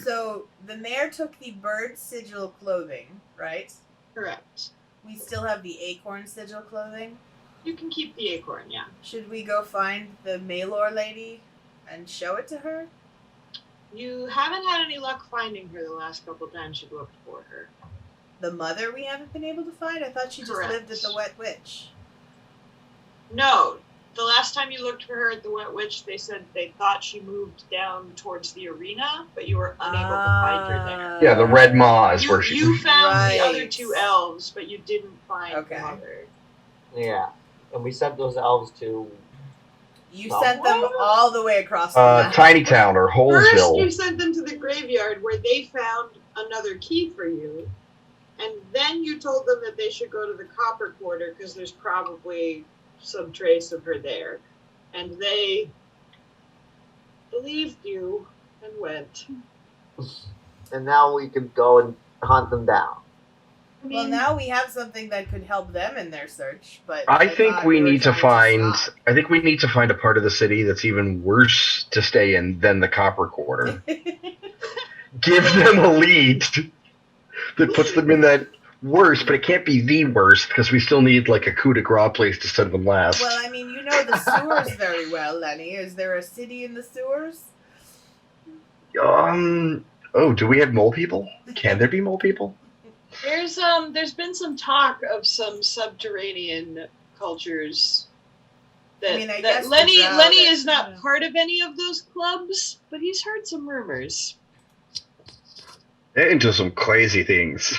So the mayor took the bird sigil clothing, right? Correct. We still have the acorn sigil clothing. You can keep the acorn, yeah. Should we go find the Maelor lady and show it to her? You haven't had any luck finding her the last couple times you've looked for her. The mother we haven't been able to find? I thought she just lived at the Wet Witch. No. The last time you looked for her at the Wet Witch, they said they thought she moved down towards the arena, but you were unable to find her there. Yeah, the Red Maw is where she... You found the other two elves, but you didn't find the mother. Yeah. And we sent those elves to... You sent them all the way across the map. Tiny Town or Holesville. First, you sent them to the graveyard where they found another key for you. And then you told them that they should go to the Copper Quarter because there's probably some trace of her there. And they believed you and went. And now we can go and hunt them down. Well, now we have something that could help them in their search, but I think we need to find a part of the city that's even worse to stay in than the Copper Quarter. Give them a lead that puts them in that worst, but it can't be the worst because we still need like a coup de grace place to send them last. Well, I mean, you know the sewers very well, Lenny. Is there a city in the sewers? Oh, do we have mole people? Can there be mole people? There's been some talk of some subterranean cultures. That Lenny is not part of any of those clubs, but he's heard some rumors. They're into some crazy things.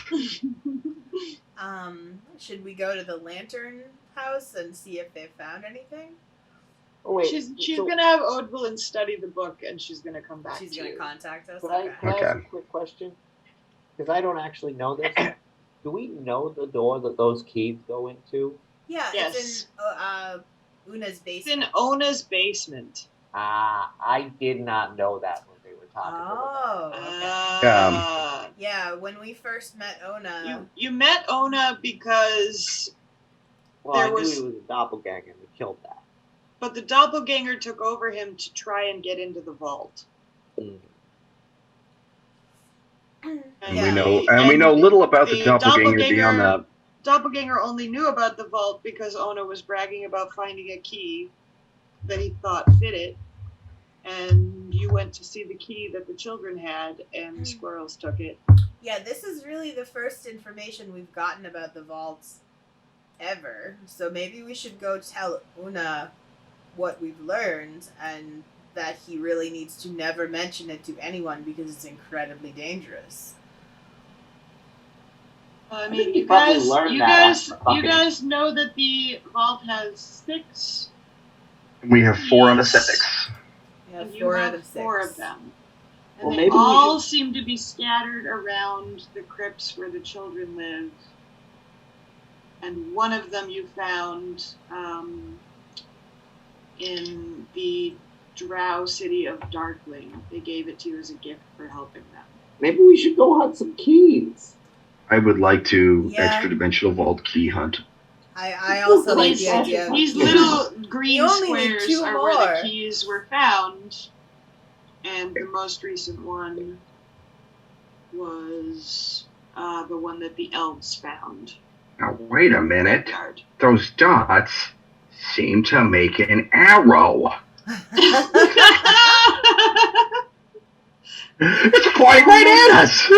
Should we go to the Lantern House and see if they found anything? Oh, wait, she's gonna have Odevelyn study the book, and she's gonna come back. She's gonna contact us. Can I ask a quick question? Because I don't actually know this. Do we know the door that those keys go into? Yeah, it's in Una's basement. It's in Ona's basement. I did not know that when they were talking about that. Yeah, when we first met Ona. You met Ona because I knew he was a doppelganger and we killed that. But the doppelganger took over him to try and get into the vault. And we know little about the doppelganger beyond that. Doppelganger only knew about the vault because Ona was bragging about finding a key that he thought fit it, and you went to see the key that the children had, and the squirrels took it. Yeah, this is really the first information we've gotten about the vaults ever, so maybe we should go tell Una what we've learned, and that he really needs to never mention it to anyone because it's incredibly dangerous. I mean, you guys know that the vault has 6. We have 4 out of 6. Yeah, and you have 4 of them. And well, they all seem to be scattered around the crypts where the children live. And one of them you found in the Drow city of Darkling. They gave it to you as a gift for helping them. Maybe we should go hunt some keys. I would like to extra-dimensional vault key hunt. I also like the idea. These little green squares are where the keys were found. And the most recent one was the one that the elves found. Now, wait a minute. Those dots seem to make an arrow. It's pointing right at us!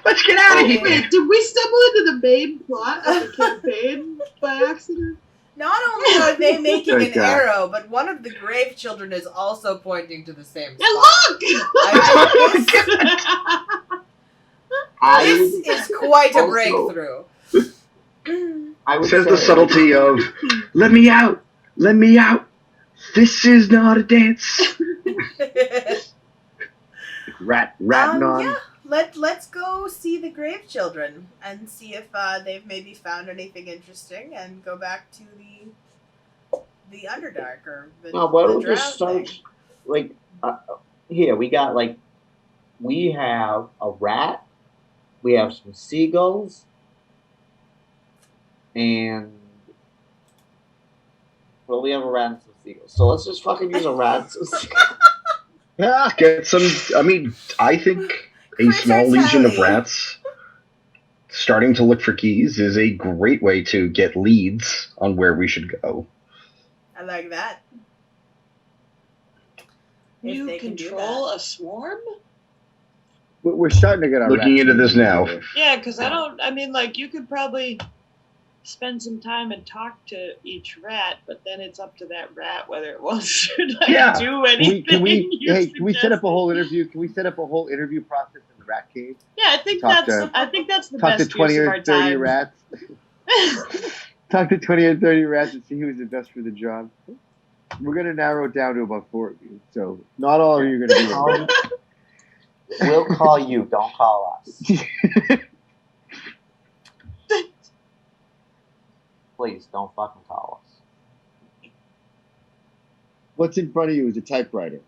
Let's get out of here! Wait, did we stumble into the main plot of the campaign by accident? Not only are they making an arrow, but one of the grave children is also pointing to the same spot. And look! This is quite a breakthrough. It says the subtlety of, let me out! Let me out! This is not a dance! Ratting on. Yeah. Let's go see the grave children and see if they've maybe found anything interesting, and go back to the Underdark or the. Why don't we just search? Here we got we have a rat, we have some seagulls, and we have a rat and some seagulls. So let's just fucking use a rat and some seagulls. Get some. I mean, I think a small legion of rats starting to look for keys is a great way to get leads on where we should go. I like that. If You they can do control a swarm? We're starting to get our Looking rats into this moving now. here. Yeah, because you could probably spend some time and talk to each rat, but then it's up to that rat whether it wants to Yeah. do anything. Can we set up a suggested. whole interview? Can we set up a whole interview process in the rat cave? Yeah, I think Talk that's the Talk to best 20 use of or our 30 time. rats. Talk to 20 or 30 rats and see who's the best for the job. We're going to narrow it down to about 4 of you. So not all of you are going to be able to. We'll call you. Don't call us. Please don't fucking call us. What's in front of you is a typewriter.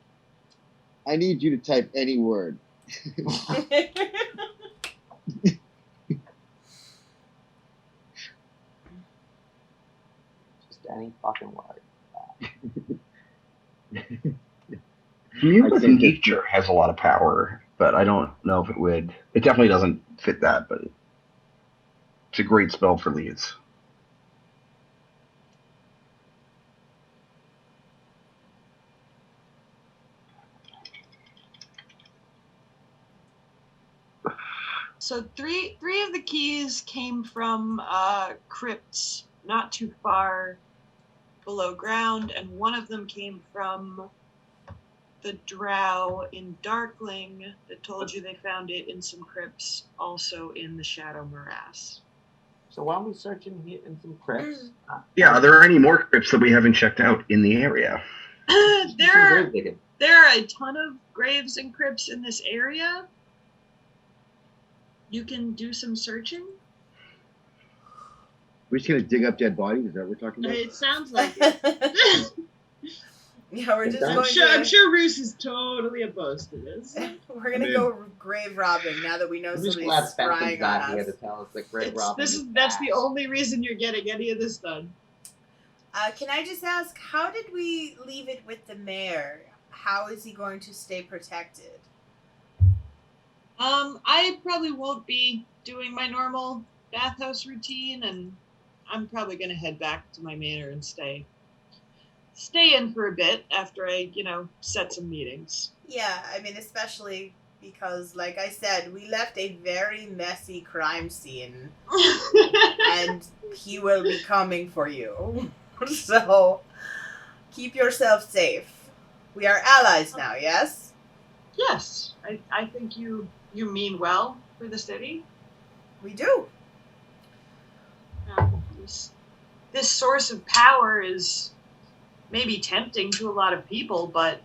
I need you to type any word. Just any fucking word. Communicate nature has a lot of power, but I don't know if it would. It definitely doesn't fit that, but it's a great spell for leads. So three of the keys came from crypts not too far below ground, and one of them came from the drow in Darkling that told you they found it in some crypts also in the Shadow Morass. So why don't we search in here in some crypts? Yeah, are there any more crypts that we haven't checked out in the area? There are a ton of graves and crypts in this area. You can do some searching. We're just going to dig up dead bodies? Is that what we're talking about? It sounds like it. Yeah, we're just going I'm sure Roos is totally opposed to this. We're gonna go grave robbing now that we know I'm just somebody's glad spying Spencer's on not here us. to tell us that Greg Robin That's the only reason you're getting any of this done. Can I just ask, how did we leave it with the mayor? How is he going to stay protected? I probably won't be doing my normal bathhouse routine, and I'm probably gonna head back to my manor and stay in for a bit after I, set some meetings. Yeah, I mean, especially because, like I said, we left a very messy crime scene, and he will be coming for you. So, keep yourself safe. We are allies now, yes? Yes, I think you mean well for the city. We do. This source of power is maybe tempting to a lot of people, but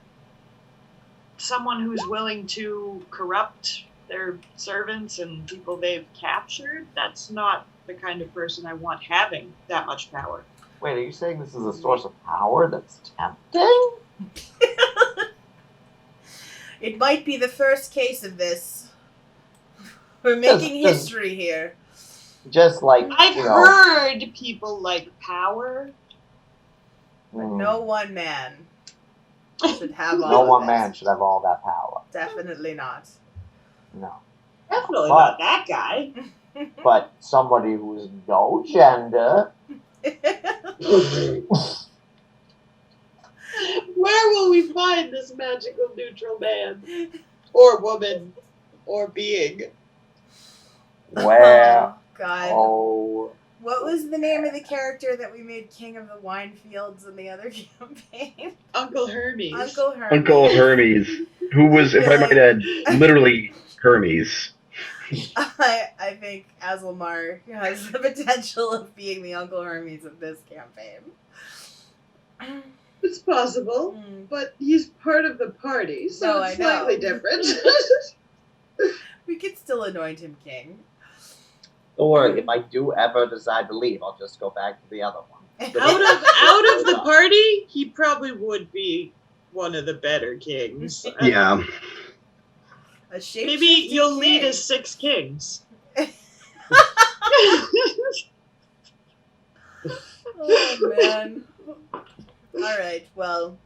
someone who's willing to corrupt their servants and people they've captured, that's not the kind of person I want having that much power. Wait, are you saying this is a source of power that's tempting? It might be the first case of this. We're making history here. Just like, I've heard people like power. But no one man should have all No of one it. man should have all that power. Definitely not. No. Definitely not that guy. But somebody who's no gender. Where will we find this magical neutral man? Or woman? Or being? Where? Oh, God. Oh. What was the name of the character that we made King of the Wine Fields in the other campaign? Uncle Hermes. Uncle Hermes. Uncle Hermes, who was, if I might add, literally Hermes. I think Azelmar has the potential of being the Uncle Hermes of this campaign. It's possible, but he's part of the party, so No, it's I know. slightly different. We could still anoint him king. Don't worry, if I do ever decide to leave, I'll just go back to the other one. Out of the party, he probably would be one of the better kings. Yeah. Maybe you'll lead as 6 kings. Oh, man. Alright, well,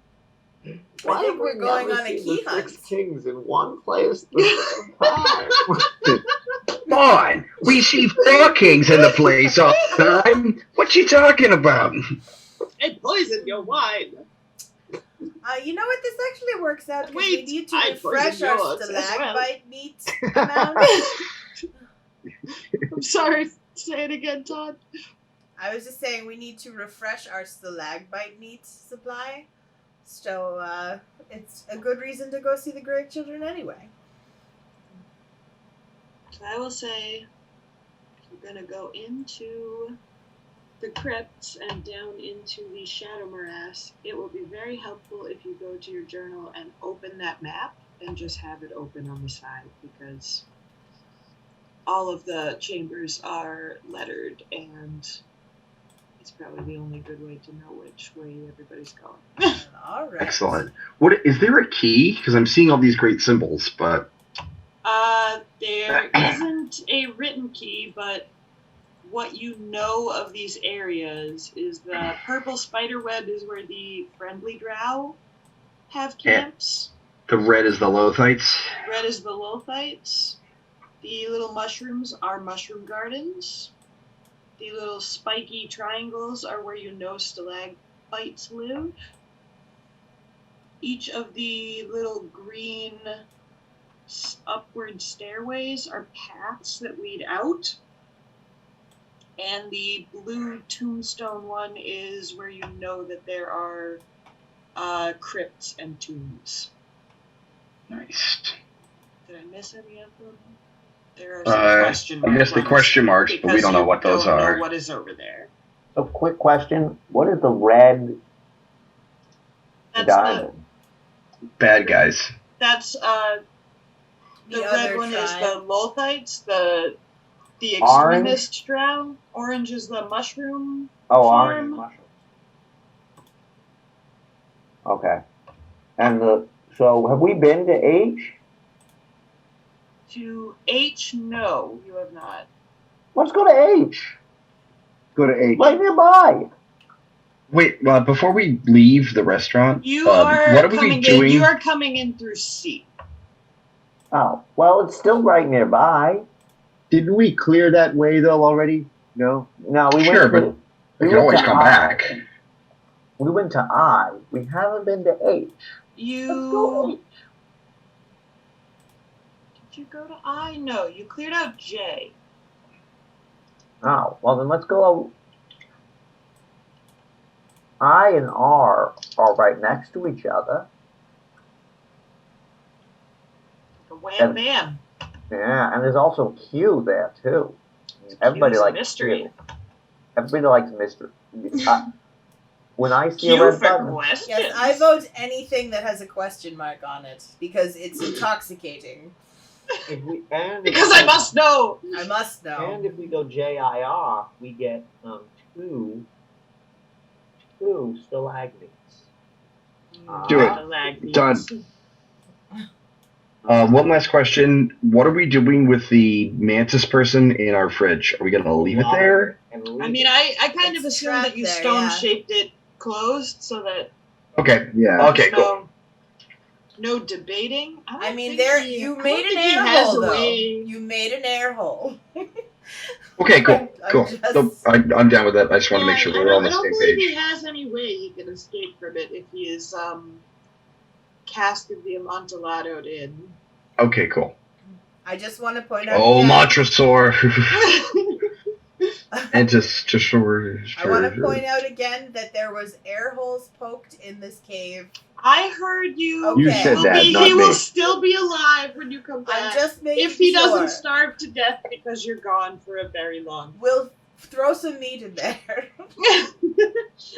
Why think have we're we going never on a seen key the hunt. 6 kings in one place at the same time? Come on, we see 4 kings in the place all the time. What you talking about? I poisoned your wine. You know what? This actually works out because we Wait, need to I refresh poisoned our yours as well. stalagmite meat amount. I'm sorry. Say it again, Todd. I was just saying we need to refresh our stalagmite meat supply. So it's a good reason to go see the grave children anyway. So I will say, if you're gonna go into the crypts and down into the shadow morass, it will be very helpful if you go to your journal and open that map and just have it open on the side, because all of the chambers are lettered and it's probably the only good way to know which way everybody's going. All right. Excellent. What is there a key? Because I'm seeing all these great symbols, but There isn't a written key, but what you know of these areas is the purple spider web is where the friendly drow have camps. the red is the Lothites. Red is the Lothites. The little mushrooms are mushroom gardens. The little spiky triangles are where you know stalagmites live. Each of the little green upward stairways are paths that lead out. And the blue tombstone one is where you know that there are crypts and tombs. Nice. Did I miss any of them? There are some question marks. I guess the question marks, but we don't know what those don't are. know what is over there. So, quick question: what is the red That's diamond? Bad guys. That's the red other one is tribe. the Lothites, the Orange? extremist drow. Orange is the mushroom. Oh, farm. orange mushrooms. Okay. And so have we been to H? To H, no, you have not. Let's go to H. Go to H. Right nearby. Wait, before we leave the restaurant, You what are are we coming doing? in. You are coming in through C. Oh, well, it's still right nearby. Didn't we clear that way though already? No. No, we Sure, went but to, we we can went always to come I. back. We went to I. We haven't been to H. Let's go You H. did you go to I? No, you cleared out J. Oh, well then let's go. I and R are right next to each other. Wham bam. Yeah, and there's also Q there too. Everybody Q's a likes mystery. Q. Everybody likes mystery. When I see a Q red for button, questions. Yes, I vote anything that has a question mark on it because it's intoxicating. Because I must know. I must know. And if we go JIR, we get two stalagmites. Do it. Stalagmites. Done. One last question. What are we doing with the mantis person in our fridge? Are we going to leave it there? I mean, I kind of It's assumed that trapped you there, stone-shaped it closed so that Okay. Yeah. Okay, cool. no debating. I mean, think you I made don't an think he air has hole a though. way- You made an air hole. Okay, cool. I'm Cool. just- Nope, I'm down with that. I just want to make sure I we're all on don't, the I don't same believe page. he has any way he can escape from it if he is casted the Amontillado in. Okay, cool. I just want to point out. Oh, again, Montresor. And just I want to point out again that there was air holes poked in this cave. I heard you. Okay. You said that, He not will me. still be alive when you come back. I'm just making if he sure. doesn't starve to death because you're gone for a very long. We'll throw some meat in there.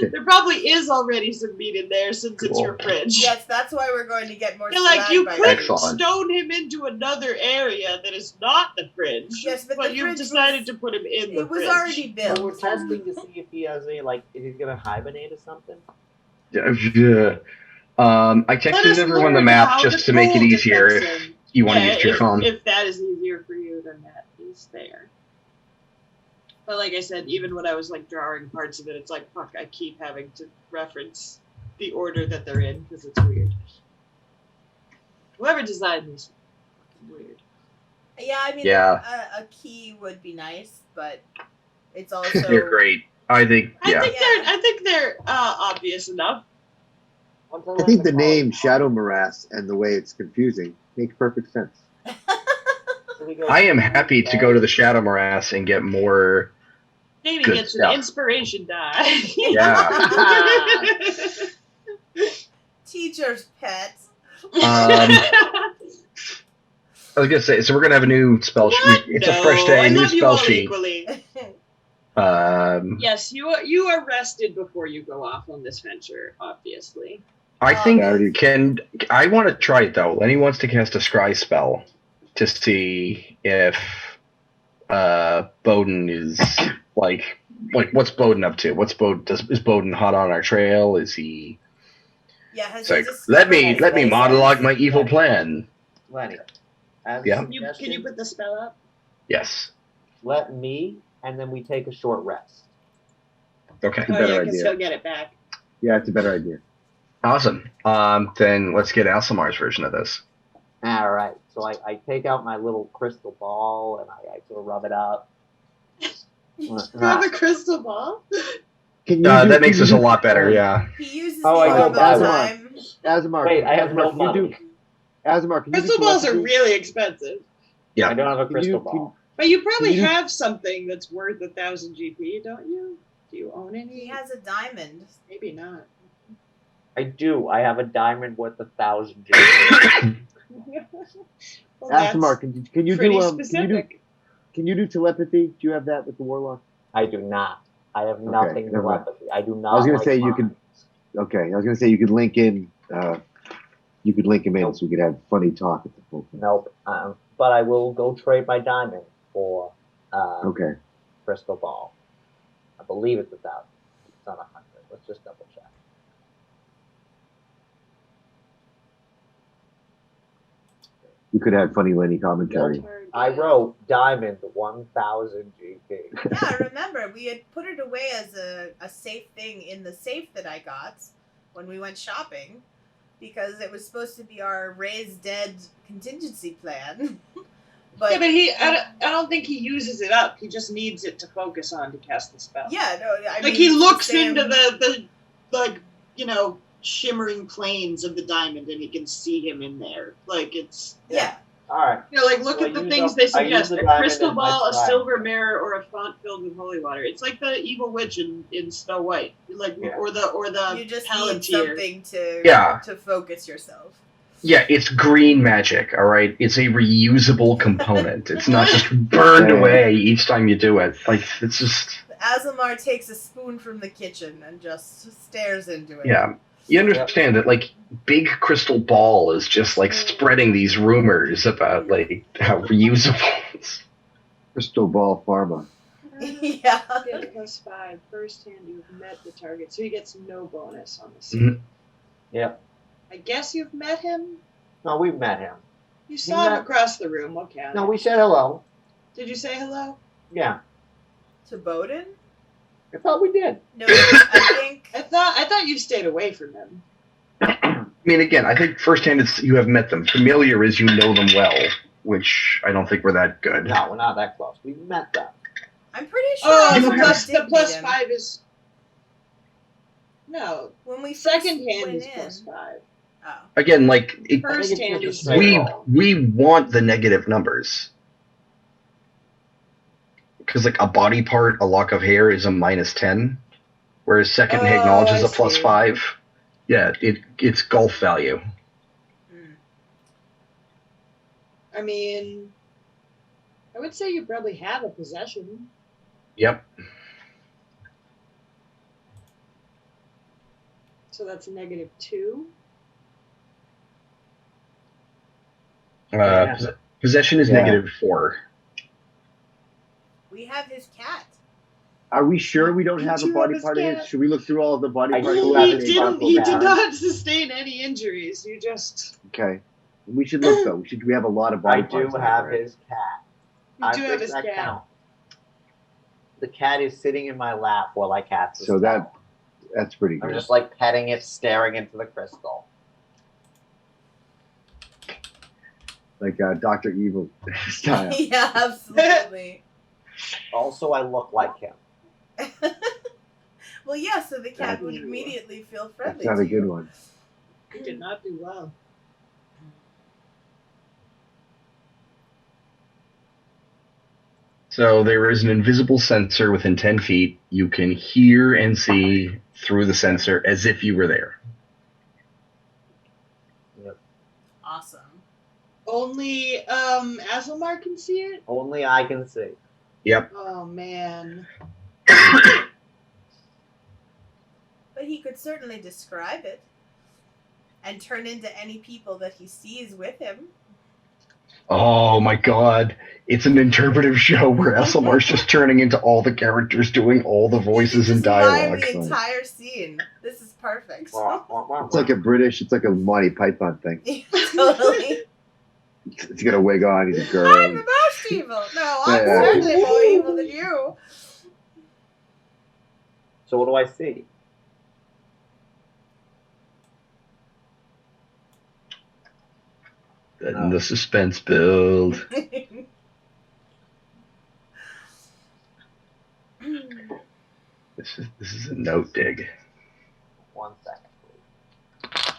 There probably is already some meat in there since it's Cool. your fridge. Yes, that's why we're going to get more. You're like, you stalagmite could meat. Excellent. stone him into another area that is not the fridge. Yes, but the you've fridge decided was- to put him in the It was fridge. already So we're built. testing to see if he has if he's gonna hibernate or something. Yeah. I Let texted us everyone the learn map how just the to make it cold easier affects if him. you want to Yeah, use your phone. If that is easier for you, then that is there. But like I said, even when I was like drawing parts of it, it's like, fuck, I keep having to reference the order that they're in because it's weird. Whoever designed this, fucking weird. Yeah, I mean, Yeah. a key would be nice, but it's also They're great. I think, yeah. I think they're obvious enough. I think the name Shadow Morass and the way it's confusing makes perfect sense. I am happy to go to the Shadow Morass and get more. Maybe Good gets stuff. an inspiration die. Yeah. teacher's pet. I was gonna say, so we're gonna have a new spell sheet. It's a fresh day, I new love you spell all sheet. equally. Yes, you are rested before you go off on this venture, obviously. I think Already- I want to try it though. Lenny wants to cast a scry spell to see if Bowden is like what's Bowden up to? Is Bowden hot on our trail? Is he? Yeah, has It's he like discovered let me his monologue my license? evil plan. Lenny. As Yeah. Can you put the spell up? Yes. Let me, and then we take a short rest. Okay. a better because idea. he'll get it back. Yeah, it's a better idea. Awesome. Then let's get Alsamar's version of this. All right. So I take out my little crystal ball and I sort of rub it up. You have a crystal ball? Can you That makes us a lot better. Yeah. He uses Oh, the I orb know, of Azamar. time. Azamar, Wait, I have no Azamar, can you do? money. Azamar, can you do Crystal balls are telepathy? really expensive. Yeah. I don't have a Can crystal you- ball. But you probably Can you- have something that's worth 1,000 GP, don't you? Do you own any? He has a diamond. Maybe not. I do. I have a diamond worth 1,000 Well, Azamar, that's can you pretty do specific. can you do telepathy? Do you have that with the warlock? I do not. I have nothing never mind. telepathy. I do not. I was gonna like say you minds. Okay, I was gonna say you could link in. You could link him in so we could have funny talk at the full. Nope. But I will go trade my diamond for Okay. crystal ball. I believe it's 1,000. It's not 100. Let's just double check. You could have funny Lenny commentary. I wrote diamond 1,000 GP. Yeah, remember, we had put it away as a safe thing in the safe that I got when we went shopping, because it was supposed to be our raise dead contingency plan. But Yeah, but I don't think he uses it up. He just needs it to focus on to cast the spell. yeah, no, I mean, He it's the looks same- into the like, shimmering planes of the diamond and he can see him in there. Like, it's... Yeah. All right. Like, look So at the I things use they the- I use suggest. the A diamond crystal as my ball, a scribe. silver mirror, or a font filled with holy water. It's like the evil witch in Snow White. Like, Yeah. or the You just need Palantir. something to Yeah. to focus yourself. Yeah, it's green magic, all right? It's a reusable component. It's not just burned away each time you do it. Like, it's just... Azamar takes a spoon from the kitchen and just stares into it. Yeah. You understand that, like, big crystal ball is just, like, spreading these rumors about, like, how reusable it is. Crystal ball pharma. Yeah. Get +5. First hand you've met the target, so he gets no bonus on this. Mhm. Yep. I guess you've met him? No, we've met him. You saw him met- across the room. What count? No, we said hello. Did you say hello? Yeah. To Bowden? I thought we did. No, I think I thought you stayed away from him. I mean, again, I think firsthand it's you have met them. Familiar is you know them well, which I don't think we're that good. No, we're not that close. We met them. I'm pretty sure Oh, Azamar the plus did the plus meet him. 5 is no. When we first Second hand went is in. +5. Oh. Again, like, First it's hand just is a straight we roll. we want the negative numbers. Because, like, a body part, a lock of hair is a -10, whereas second hand knowledge is I a plus see. 5. Yeah, it's golf value. Hmm. I mean, I would say you probably have a possession. Yep. So that's a -2. Yeah. Possession is Yeah. -4. We have his cat. Are we sure we don't You have a two body have a part of scat. it? Should we look through all of the body I parts? do we have have a in cat. Chronicle He now? did not sustain any injuries. You just Okay. We should look though. We have a lot of I body parts. do on have there. his cat. you do I have think his that cat. counts. The cat is sitting in my lap while I cast the So spell. That's pretty I'm good. just like petting it, staring into the crystal. Like Dr. Evil style. Yeah, absolutely. Also, I look like him. Well, yeah, so the cat That's would true. immediately feel That's friendly not to a good you. one. You did not do well. So there is an invisible sensor within 10 feet. You can hear and see through the sensor as if you were there. Awesome. Only Asilmar can see it? Only I can see. Yep. Oh man. But he could certainly describe it and turn into any people that he sees with him. Oh my god. It's an interpretive show where Esselmar's just turning into all the characters doing all the voices and You can just mime dialogue. the entire scene. This is perfect. It's like it's like a Monty Python thing. Totally. He's got a wig on, he's a girl. I'm the most evil. No, I'm Yeah. certainly more evil than you. So what do I see? Letting the suspense build. This is a note dig. 1 second, please.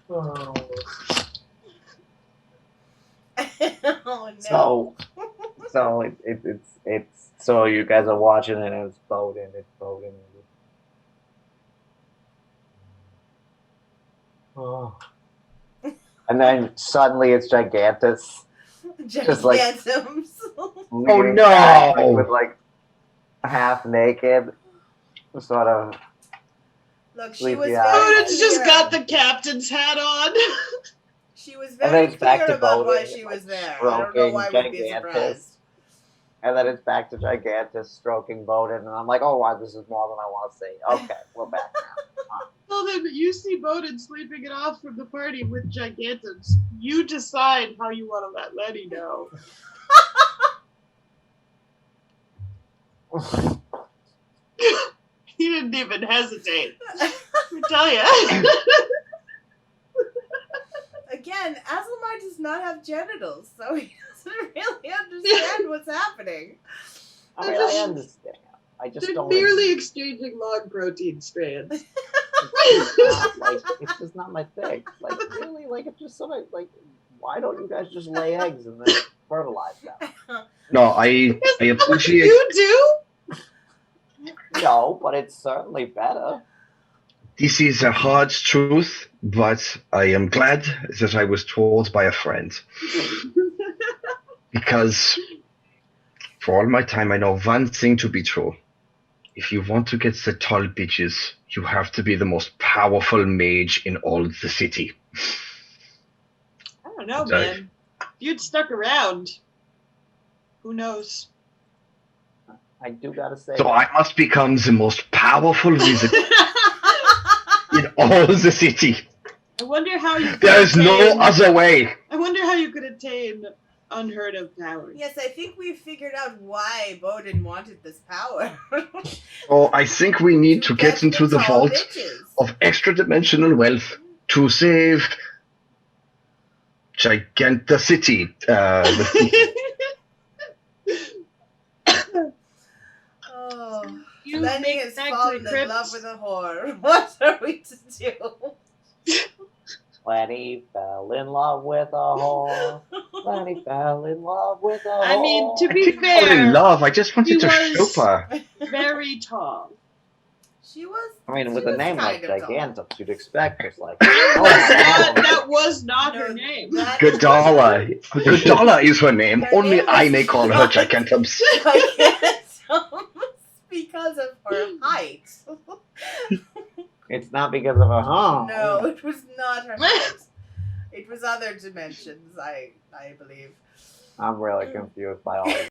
Oh. Oh no. So it's so you guys are watching it and it's Bowden. Oh. And then suddenly it's Gigantus. Just like- Gigantums. Oh no! With like half naked, sort of. Look, she Sleepy was eyes. very Bowden's just clear. got the captain's hat on. She was And then very it's back clear to about why Bowden, she like, was there. I don't know why stroking we'd be Gigantus. surprised. And then it's back to Gigantus stroking Bowden, and I'm like, oh wow, this is more than I want to see. Okay, we're back now. Well, then you see Bowden sleeping it off from the party with Gigantus. You decide how you want to let Lenny know. He didn't even hesitate. I tell you. Again, Asilmar does not have genitals, so he doesn't really understand what's happening. I mean, I understand. I just They're don't. merely exchanging long protein strands. It's just not my thing. Like really, like it's just sort of like, why don't you guys just lay eggs and then fertilize them? No, I appreciate. You do? No, but it's certainly better. This is a hard truth, but I am glad that I was told by a friend. Because for all my time, I know one thing to be true. If you want to get the tall bitches, you have to be the most powerful mage in all the city. I don't know, Sorry. man. If you'd stuck around, who knows? I do gotta say. So I must become the most powerful wizard in all the city. I wonder how you could There is no attain- other way. I wonder how you could attain unheard of powers. Yes, I think we figured out why Bowden wanted this power. So I think we need to get into the tall vault bitches. of extra-dimensional wealth to save Giganticity. Oh, You Lenny make has back to fallen the in crypt. love with a whore. What are we to do? Lenny fell in love with a whore. Lenny fell in love with a whore. I mean, to I be didn't fall in fair, love. I just wanted he to was- show her. very tall. She was. I mean, she with a was name like kind of tall. Gigantus, you'd expect it's like. That was not her No, name. that- Godala. Godala is her name. Her Only name I is may call her not- Gigantums. Gigantums because of her height. It's not because of a No, it was not her height. It was other dimensions, I believe. I'm really confused by all this.